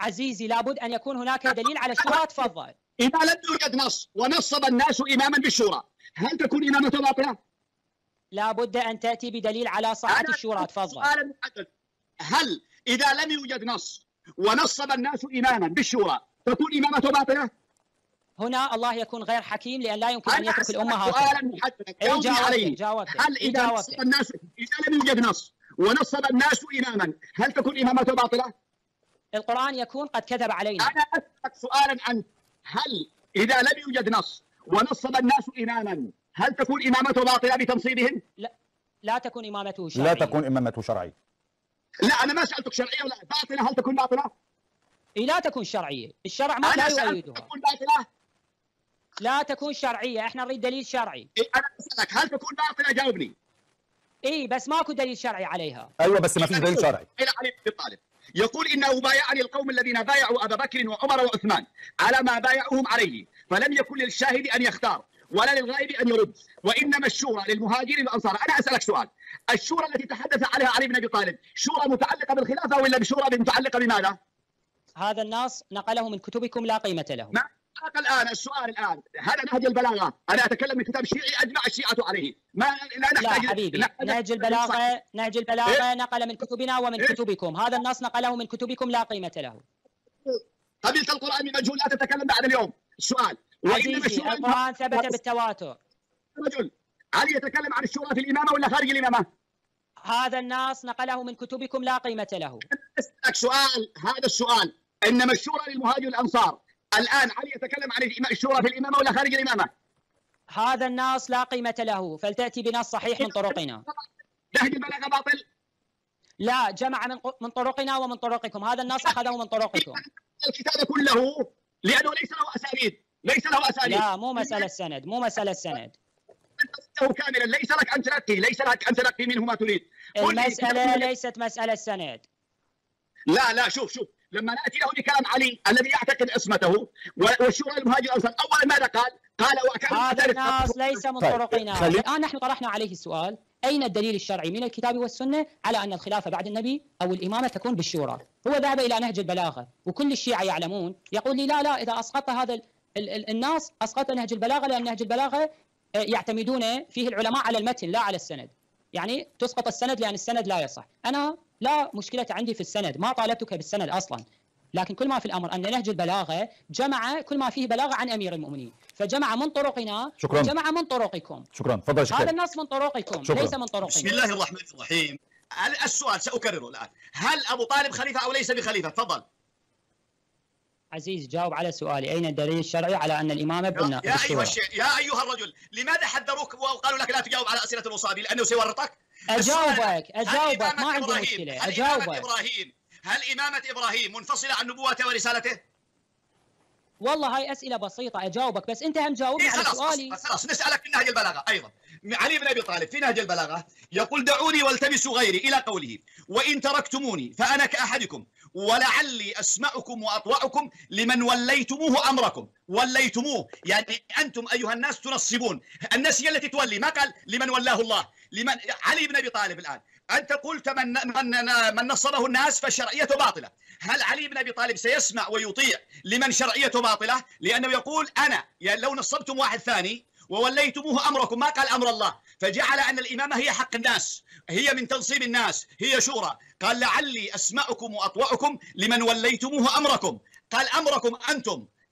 عزيزي لابد أن يكون هناك دليل على الشورى. تفضل. إذا لم يوجد نص ونصب الناس إماما بالشورى هل تكون إمامته باطلة؟ لابد أن تأتي بدليل على صحة الشورى. تفضل. هل إذا لم يوجد نص ونصب الناس إماما بالشورى تكون إمامته باطلة؟ هنا الله يكون غير حكيم لأن لا يمكن أن يترك الأمة هكذا. سؤالا محددا جاوبني عليه. هل إذا نصب الناس إذا لم يوجد نص ونصب الناس إماما هل تكون إمامته باطلة؟ القرآن يكون قد كذب علينا. أنا أسألك سؤالا أنت، هل إذا لم يوجد نص ونصب الناس إماما هل تكون إمامته باطلة بتنصيبهم؟ لا تكون إمامته شرعية. لا تكون إمامته شرعية. لا أنا ما سألتك شرعية ولا باطلة، هل تكون باطلة؟ لا تكون شرعية، الشرع ما لا يؤيدها. تكون باطلة؟ لا تكون شرعية، احنا نريد دليل شرعي. أنا أسألك هل تكون باطلة؟ جاوبني. بس ماكو دليل شرعي عليها. أيوة بس ما فيش دليل شرعي. علي بن طالب يقول إنه بايعني القوم الذين بايعوا أبا بكر وعمر وعثمان على ما بايعوهم عليه، فلم يكن للشاهد أن يختار ولا للغائب أن يرد، وإنما الشورى للمهاجرين والأنصار. أنا أسألك سؤال، الشورى التي تحدث عليها علي بن أبي طالب شورى متعلقة بالخلافة ولا بشورى متعلقة بماذا؟ هذا النص نقله من كتبكم لا قيمة له. ما الآن السؤال الآن، هذا نهج البلاغة، أنا أتكلم من كتاب شيعي أجمع الشيعة عليه، لا نحتاج. لا حبيبي، نهج البلاغة نقل من كتبنا ومن كتبكم، هذا النص نقله من كتبكم لا قيمة له. قبلت القرآن بمجهول لا تتكلم بعد اليوم. السؤال عزيزي القرآن ثبت بالتواتر. رجل علي يتكلم عن الشورى في الإمامة ولا خارج الإمامة؟ هذا النص نقله من كتبكم لا قيمة له. أسألك سؤال، هذا السؤال إنما الشورى للمهاجر والأنصار، الآن علي يتكلم عن الشورى في الإمامة ولا خارج الإمامة؟ هذا النص لا قيمة له، فلتأتي بنص صحيح من طرقنا. نهج البلاغة باطل؟ لا، جمع من طرقنا ومن طرقكم، هذا النص أخذه من طرقكم. الكتاب كله لأنه ليس له أسانيد، ليس له أسانيد. لا مو مسألة سند، مو مسألة سند. كاملا ليس لك أن تنقي منه ما تريد. المسألة ليست مسألة سند. لا شوف لما نأتي له بكلام علي الذي يعتقد عصمته والشورى المهاجر الأنصار، أولا ماذا قال؟ هذا النص ليس من طرقنا. الآن نحن طرحنا عليه السؤال، أين الدليل الشرعي من الكتاب والسنة على أن الخلافة بعد النبي أو الإمامة تكون بالشورى؟ هو ذهب إلى نهج البلاغة، وكل الشيعة يعلمون، يقول لي لا إذا أسقطت هذا النص أسقطت نهج البلاغة، لأن نهج البلاغة يعتمدون فيه العلماء على المتن لا على السند، يعني تسقط السند لأن السند لا يصح. أنا لا مشكلة عندي في السند، ما طالبتك بالسند أصلا، لكن كل ما في الأمر أن نهج البلاغة جمع كل ما فيه بلاغة عن أمير المؤمنين، فجمع من طرقنا وجمع من طرقكم. شكرا. تفضل شكرا. هذا النص من طرقكم ليس من طرقنا. بسم الله الرحمن الرحيم. السؤال سأكرره الآن، هل أبو طالب خليفة أو ليس بخليفة؟ تفضل. عزيز جاوب على سؤالي، أين الدليل الشرعي على أن الإمامة بالشورى؟ يا أيها الرجل، لماذا حذروك وقالوا لك لا تجاوب على أسئلة الوصابي لأنه سيورطك؟ أجاوبك ما عندي مشكلة. أجاوبك. هل إمامة إبراهيم منفصلة عن نبوته ورسالته؟ والله هاي أسئلة بسيطة، أجاوبك بس أنت هم جاوبني على سؤالي. خلاص نسألك من نهج البلاغة أيضا. علي بن أبي طالب في نهج البلاغة يقول دعوني والتمسوا غيري إلى قوله وإن تركتموني فأنا كأحدكم ولعلي أسمعكم وأطوعكم لمن وليتموه أمركم. وليتموه يعني أنتم أيها الناس تنصبون، الناس هي التي تولي، ما قال لمن ولاه الله. لمن علي بن أبي طالب الآن أنت قلت من نصبه الناس فشرعيته باطلة. هل علي بن أبي طالب سيسمع ويطيع لمن شرعيته باطلة؟ لأنه يقول أنا لو نصبتم واحد ثاني ووليتموه أمركم، ما قال أمر الله، فجعل أن الإمامة هي حق الناس، هي من تنصيب الناس، هي شورى. قال لعلي أسمعكم وأطوعكم لمن وليتموه أمركم، قال أمركم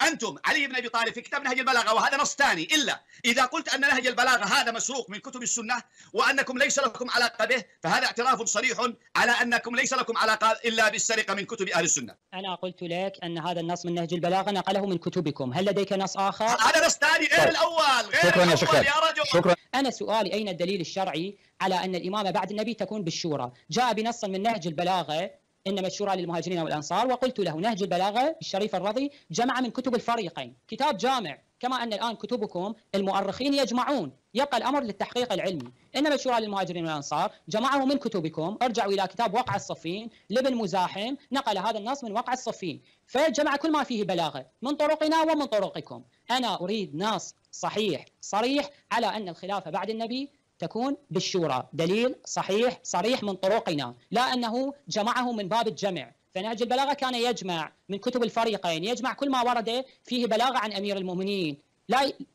أنتم علي بن أبي طالب في كتاب نهج البلاغة، وهذا نص ثاني. إلا إذا قلت أن نهج البلاغة هذا مسروق من كتب السنة وأنكم ليس لكم علاقة به، فهذا اعتراف صريح على أنكم ليس لكم علاقة إلا بالسرقة من كتب أهل السنة. أنا قلت لك أن هذا النص من نهج البلاغة نقله من كتبكم، هل لديك نص آخر؟ هذا نص ثاني غير الأول، شكرا يا رجل. شكرا. أنا سؤالي أين الدليل الشرعي على أن الإمامة بعد النبي تكون بالشورى؟ جاء بنص من نهج البلاغة إنما الشورى للمهاجرين والأنصار، وقلت له نهج البلاغة الشريف الرضي جمع من كتب الفريقين، كتاب جامع، كما أن الآن كتبكم المؤرخين يجمعون، يبقى الأمر للتحقيق العلمي. إنما الشورى للمهاجرين والأنصار جمعه من كتبكم، ارجعوا إلى كتاب وقع الصفين لابن مزاحم، نقل هذا النص من وقع الصفين، فجمع كل ما فيه بلاغة من طرقنا ومن طرقكم. أنا أريد نص صحيح صريح على أن الخلافة بعد النبي تكون بالشورى، دليل صحيح صريح من طرقنا، لا أنه جمعه من باب الجمع، فنهج البلاغة كان يجمع من كتب الفريقين، يجمع كل ما ورد فيه بلاغة عن أمير المؤمنين،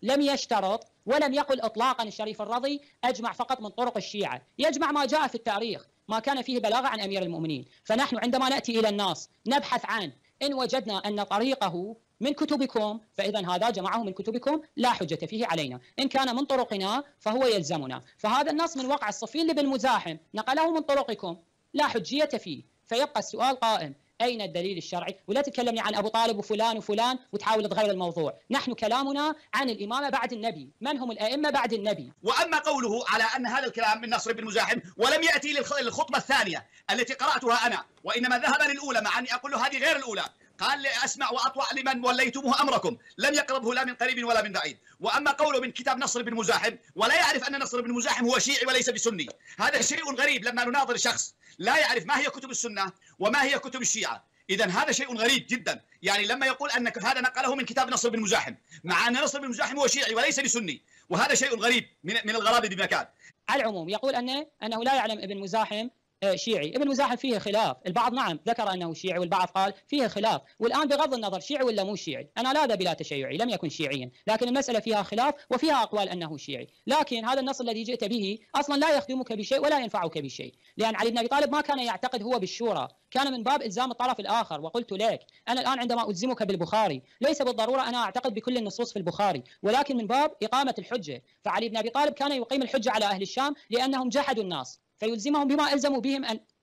لم يشترط ولم يقل إطلاقا الشريف الرضي أجمع فقط من طرق الشيعة، يجمع ما جاء في التاريخ، ما كان فيه بلاغة عن أمير المؤمنين. فنحن عندما نأتي إلى النص نبحث عن إن وجدنا أن طريقه من كتبكم فإذا هذا جمعه من كتبكم لا حجة فيه علينا، إن كان من طرقنا فهو يلزمنا. فهذا النص من وقع الصفين لابن مزاحم نقله من طرقكم لا حجية فيه، فيبقى السؤال قائم أين الدليل الشرعي؟ ولا تتكلمني عن أبو طالب وفلان وفلان وتحاول تغير الموضوع، نحن كلامنا عن الإمامة بعد النبي، من هم الأئمة بعد النبي. وأما قوله على أن هذا الكلام من نصر بن مزاحم ولم يأتي للخطبة الثانية التي قرأتها أنا، وإنما ذهب للأولى مع أني أقول له هذه غير الأولى، قال لي أسمع وأطوع لمن وليتموه أمركم، لم يقربه لا من قريب ولا من بعيد. وأما قوله من كتاب نصر بن مزاحم ولا يعرف أن نصر بن مزاحم هو شيعي وليس بسني، هذا شيء غريب لما نناظر شخص لا يعرف ما هي كتب السنة وما هي كتب الشيعة، إذا هذا شيء غريب جدا. يعني لما يقول أن هذا نقله من كتاب نصر بن مزاحم مع أن نصر بن مزاحم هو شيعي وليس بسني، وهذا شيء غريب من الغرابة بمكان. على العموم يقول أنه لا يعلم ابن مزاحم شيعي، ابن مزاحم فيه خلاف، البعض نعم ذكر أنه شيعي والبعض قال فيه خلاف، والآن بغض النظر شيعي ولا مو شيعي، أنا لا ذا بلا تشيعي لم يكن شيعيا، لكن المسألة فيها خلاف وفيها أقوال أنه شيعي، لكن هذا النص الذي جئت به أصلا لا يخدمك بشيء ولا ينفعك بشيء، لأن علي بن أبي طالب ما كان يعتقد هو بالشورى، كان من باب إلزام الطرف الآخر. وقلت لك أنا الآن عندما ألزمك بالبخاري ليس بالضرورة أنا أعتقد بكل النصوص في البخاري، ولكن من باب إقامة الحجة، فعلي بن أبي طالب كان يقيم الحجة على أهل الشام لأنهم جحدوا الناس، فيلزمهم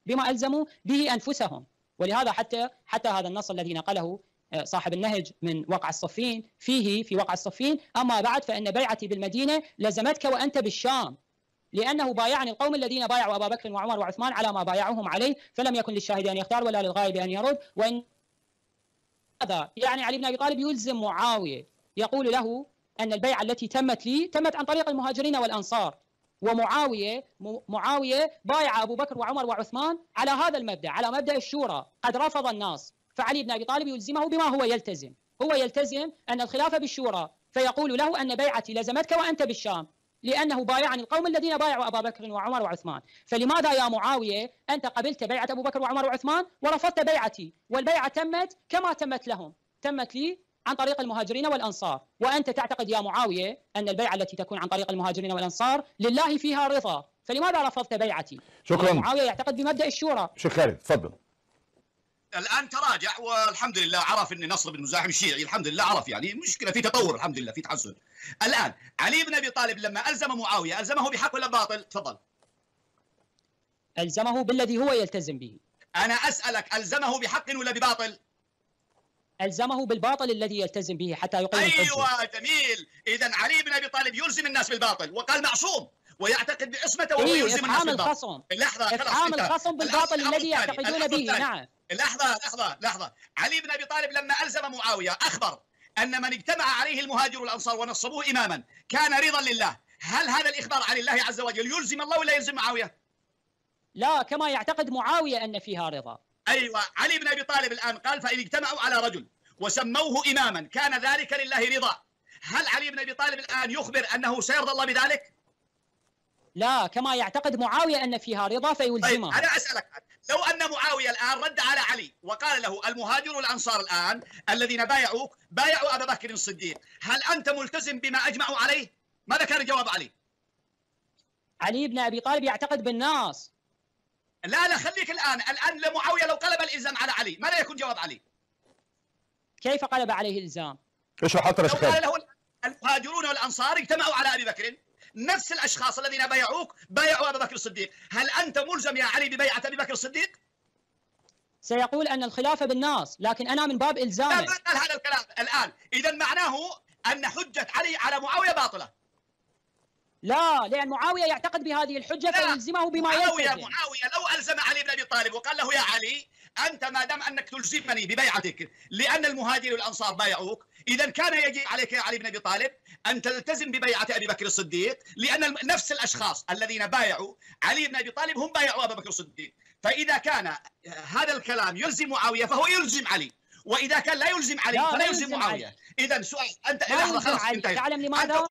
بما ألزموا به أنفسهم. ولهذا حتى هذا النص الذي نقله صاحب النهج من وقع الصفين في وقع الصفين أما بعد فإن بيعتي بالمدينة لزمتك وأنت بالشام، لأنه بايعني القوم الذين بايعوا أبا بكر وعمر وعثمان على ما بايعوهم عليه، فلم يكن للشاهد أن يختار ولا للغائب أن يرد. وإن هذا يعني علي بن أبي طالب يلزم معاوية، يقول له أن البيعة التي تمت لي تمت عن طريق المهاجرين والأنصار، ومعاوية بايع أبو بكر وعمر وعثمان على هذا المبدأ، على مبدأ الشورى، قد رفض الناس، فعلي بن أبي طالب يلزمه بما هو يلتزم أن الخلافة بالشورى، فيقول له أن بيعتي لزمتك وأنت بالشام لأنه بايعني القوم الذين بايعوا أبا بكر وعمر وعثمان، فلماذا يا معاوية أنت قبلت بيعة أبو بكر وعمر وعثمان ورفضت بيعتي، والبيعة تمت كما تمت لهم، تمت لي عن طريق المهاجرين والأنصار، وأنت تعتقد يا معاوية أن البيعة التي تكون عن طريق المهاجرين والأنصار لله فيها رضا، فلماذا رفضت بيعتي؟ شكرا. معاوية يعتقد بمبدأ الشورى. شيخ خالد تفضل. الآن تراجع والحمد لله عرف أن نصر بن مزاحم شيعي، الحمد لله عرف، يعني مشكلة في تطور الحمد لله في تحسن. الآن علي بن أبي طالب لما ألزم معاوية ألزمه بحق ولا باطل؟ تفضل. ألزمه بالذي هو يلتزم به. أنا أسألك ألزمه بحق ولا بباطل؟ ألزمه بالباطل الذي يلتزم به حتى يقيم الحجة. أيوة جميل، إذا علي بن أبي طالب يلزم الناس بالباطل وقال معصوم ويعتقد بعصمته وهو يلزم الناس بالباطل. إفحام الخصم بالباطل الذي يعتقدون به. نعم. لحظة علي بن أبي طالب لما ألزم معاوية أخبر أن من اجتمع عليه المهاجر والأنصار ونصبوه إماما كان رضا لله، هل هذا الإخبار عن الله عز وجل يلزم الله ولا يلزم معاوية؟ لا، كما يعتقد معاوية أن فيها رضا. أيوة، علي بن أبي طالب الآن قال فإن اجتمعوا على رجل وسموه إماما كان ذلك لله رضا، هل علي بن أبي طالب الآن يخبر أنه سيرضى الله بذلك؟ لا، كما يعتقد معاوية أن فيها رضا فيلزمه. طيب أنا أسألك، لو أن معاوية الآن رد على علي وقال له المهاجر والأنصار الآن الذين بايعوك بايعوا أبا بكر الصديق، هل أنت ملتزم بما أجمعوا عليه؟ ماذا كان جواب علي؟ علي بن أبي طالب يعتقد بالناس. لا خليك الآن لمعاوية لو قلب الإلزام على علي ماذا يكون جواب علي؟ كيف قلب عليه الإلزام؟ اشرح حتى لو قال له المهاجرون والأنصار اجتمعوا على أبي بكر، نفس الأشخاص الذين بايعوك بايعوا أبا بكر الصديق، هل أنت ملزم يا علي ببيعة أبي بكر الصديق؟ سيقول أن الخلافة بالناس، لكن أنا من باب إلزامه. لا، ما قال هذا الكلام الآن، إذا معناه أن حجة علي على معاوية باطلة. لا، لأن معاوية يعتقد بهذه الحجة فيلزمه بما يلتزم. معاوية لو ألزم علي بن أبي طالب وقال له يا علي أنت ما دام أنك تلزمني ببيعتك لأن المهاجر والأنصار بايعوك، إذا كان يجب عليك يا علي بن أبي طالب أن تلتزم ببيعة أبي بكر الصديق، لأن نفس الأشخاص الذين بايعوا علي بن أبي طالب هم بايعوا أبا بكر الصديق، فإذا كان هذا الكلام يلزم معاوية فهو يلزم علي، وإذا كان لا يلزم علي فلا يلزم معاوية. إذا سؤال أنت تعلم لماذا؟